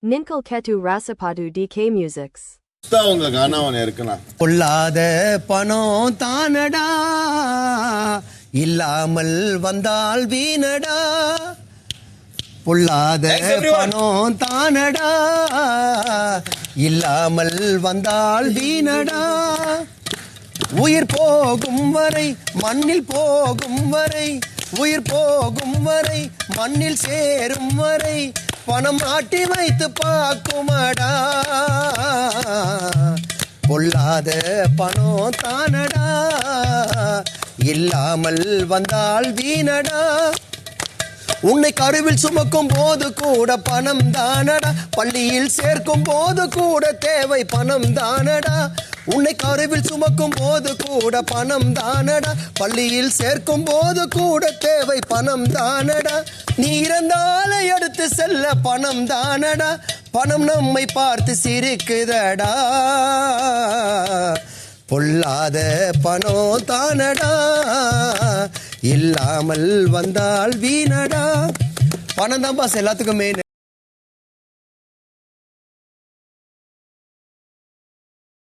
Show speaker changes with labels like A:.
A: Ninkal Ketu Rasapadu DK Musics.
B: உங்க கானா ஒன்று இருக்குண்ணா.
C: கொள்ளாத பணம் தானடா, இல்லாமல் வந்தால் வீணடா. பொல்லாத பணம் தானடா, இல்லாமல் வந்தால் வீணடா. உயிர் போகும் வரை மண்ணில் போகும் வரை, உயிர் போகும் வரை மண்ணில் சேரும் வரை, பணம் ஆட்டி வைத்து பார்க்குமடா. பொல்லாத பணம் தானடா, இல்லாமல் வந்தால் வீணடா. உன்னை கருவில் சுமக்கும் போது கூட பணம் தானடா, பள்ளியில் சேர்க்கும் போது கூட தேவை பணம் தானடா. உன்னை கருவில் சுமக்கும் போது கூட பணம் தானடா, பள்ளியில் சேர்க்கும் போது கூட தேவை பணம் தானடா. நீ இறந்தாலே எடுத்து செல்ல பணம் தானடா, பணம் நம்மை பார்த்து சிரிக்குதடா. பொல்லாத பணம் தானடா, இல்லாமல் வந்தால் வீணடா. பணம் தான் பாஸ் எல்லாத்துக்கும் மெயின்.